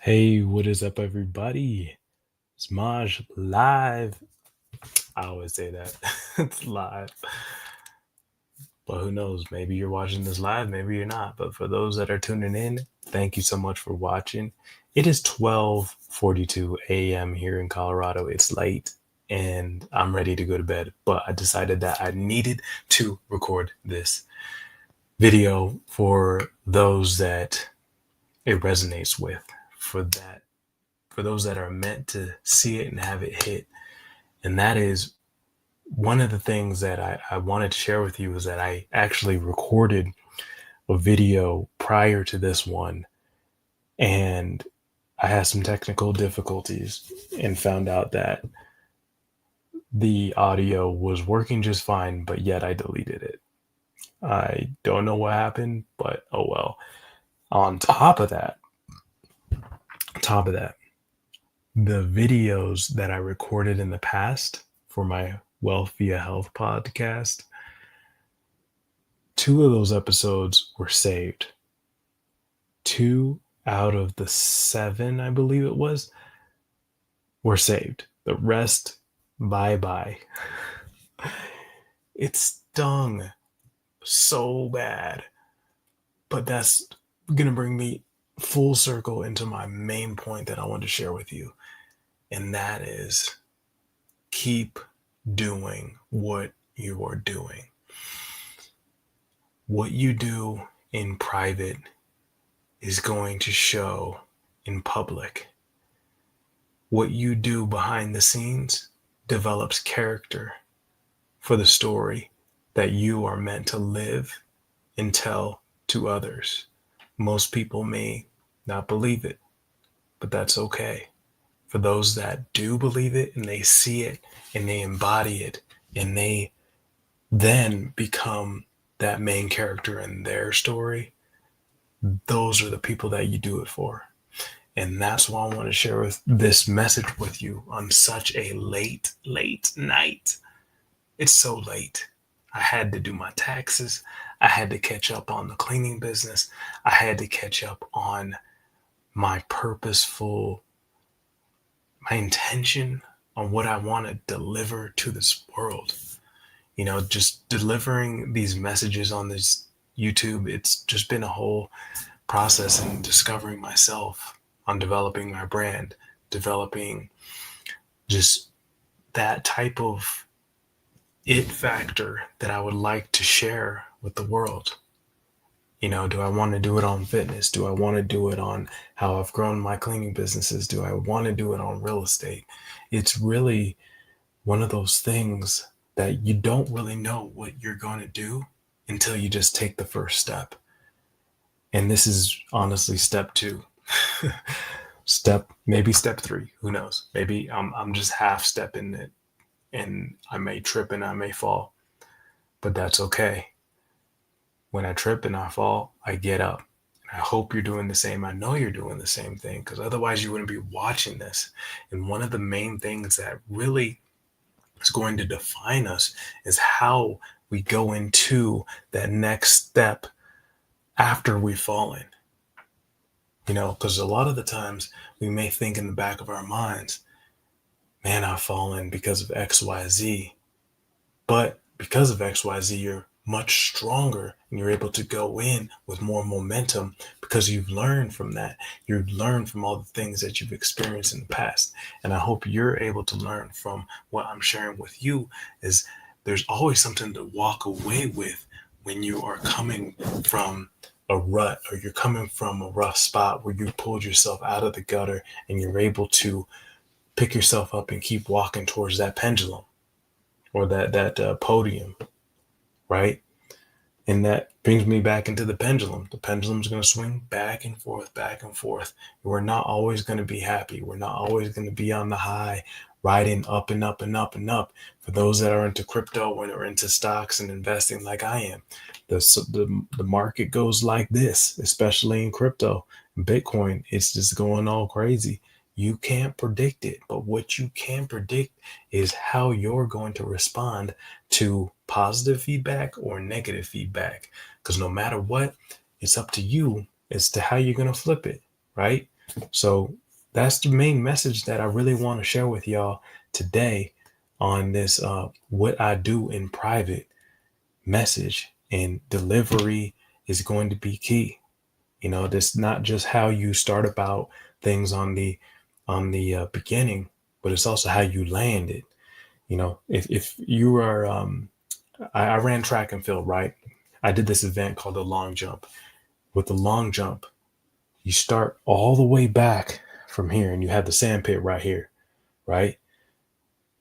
Hey, what is up, everybody? It's Maj live. I always say that it's live, but who knows? Maybe you're watching this live, maybe you're not. But for those that are tuning in, thank you so much for watching. It is 12:42 a.m. here in Colorado. It's late, and I'm ready to go to bed. But I decided that I needed to record this video for those that it resonates with, for those that are meant to see it and have it hit. And that is one of the things that I wanted to share with you is that I actually recorded a video prior to this one, and I had some technical difficulties and found out that the audio was working just fine, but yet I deleted it. I don't know what happened, but oh well. On top of that, the videos that I recorded in the past for my Wealth Via Health podcast, two of those episodes were saved. Two out of the seven, I believe it was, were saved. The rest, bye bye. It stung so bad. But that's going to bring me full circle into my main point that I want to share with you. And that is keep doing what you are doing. What you do in private is going to show in public. What you do behind the scenes develops character for the story that you are meant to live and tell to others. Most people may not believe it, but that's okay. For those that do believe it and they see it and they embody it and they then become that main character in their story, those are the people that you do it for. And that's why I want to share this message with you on such a late night. It's so late. I had to do my taxes. I had to catch up on the cleaning business. I had to catch up on my intention on what I want to deliver to this world. You know, just delivering these messages on this YouTube, it's just been a whole process in discovering myself, on developing my brand, developing just that type of it factor that I would like to share with the world. You know, do I want to do it on fitness? Do I want to do it on how I've grown my cleaning businesses? Do I want to do it on real estate? It's really one of those things that you don't really know what you're going to do until you just take the first step. And this is honestly step two. Maybe step three, who knows? Maybe I'm just half stepping it and I may trip and I may fall, but that's okay. When I trip and I fall, I get up. And I hope you're doing the same. I know you're doing the same thing, because otherwise you wouldn't be watching this. And one of the main things that really is going to define us is how we go into that next step after we've fallen. You know, because a lot of the times we may think in the back of our minds, man, I've fallen because of XYZ. But because of XYZ, you're much stronger and you're able to go in with more momentum because you've learned from that. You've learned from all the things that you've experienced in the past. And I hope you're able to learn from what I'm sharing with you. Is there's always something to walk away with when you are coming from a rut, or you're coming from a rough spot where you pulled yourself out of the gutter and you're able to pick yourself up and keep walking towards that pendulum, or that podium, right? And that brings me back into the pendulum. The pendulum's going to swing back and forth, back and forth. We're not always going to be happy. We're not always going to be on the high, riding up and up and up and up. For those that are into crypto and are into stocks and investing like I am, the market goes like this, especially in crypto. Bitcoin, it's just going all crazy. You can't predict it, but what you can predict is how you're going to respond to positive feedback or negative feedback. Because no matter what, it's up to you as to how you're going to flip it, right? So that's the main message that I really want to share with y'all today on this what I do in private message. And delivery is going to be key. You know, that's not just how you start about things on the beginning, but it's also how you land it. You know, if you are I ran track and field, right? I did this event called the long jump. With the long jump, you start all the way back from here, and you have the sand pit right here, right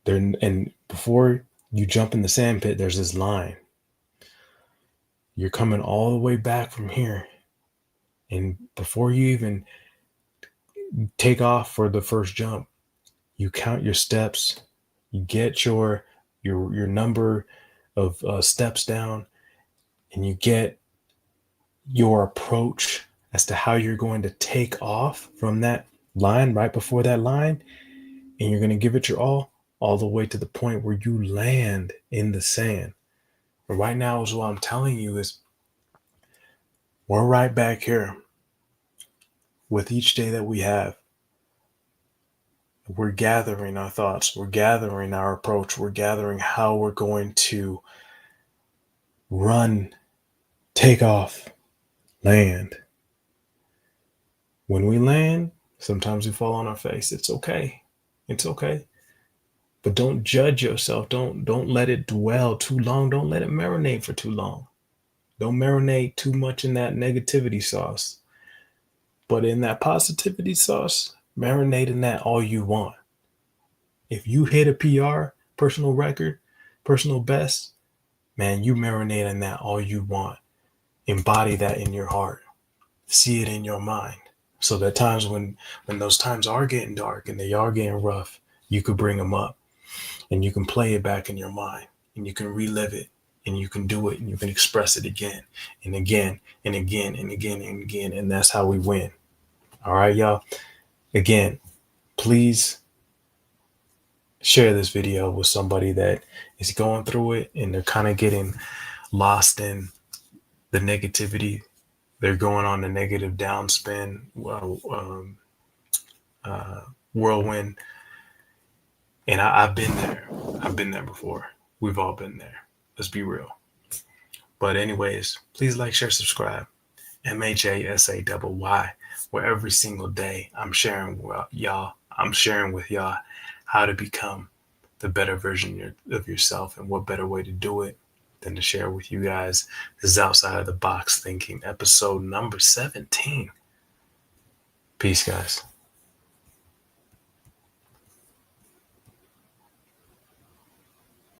there. And before you jump in the sand pit, there's this line. You're coming all the way back from here, and before you even take off for the first jump, you count your steps, you get your number of steps down, and you get your approach as to how you're going to take off from that line, right before that line, and you're going to give it your all the way to the point where you land in the sand. But right now is what I'm telling you is we're right back here with each day that we have. We're gathering our thoughts, we're gathering our approach, we're gathering how we're going to run, take off, land. When we land, sometimes we fall on our face. It's okay. It's okay. But don't judge yourself. Don't let it dwell too long. Don't let it marinate for too long. Don't marinate too much in that negativity sauce. But in that positivity sauce, marinate in that all you want. If you hit a PR, personal record, personal best, man, you marinate in that all you want. Embody that in your heart. See it in your mind. So that times when those times are getting dark and they are getting rough, you could bring them up and you can play it back in your mind and you can relive it and you can do it and you can express it again and again and again and again and again. And that's how we win. All right, y'all. Again, please share this video with somebody that is going through it and they're kind of getting lost in the negativity. They're going on the negative downspin, whirlwind. And I've been there. I've been there before. We've all been there. Let's be real. But anyways, please like, share, subscribe. MHASAYY, where every single day I'm sharing with y'all. I'm sharing with y'all how to become the better version of yourself, and what better way to do it than to share with you guys. This is Outside of the Box Thinking, episode number 17. Peace, guys.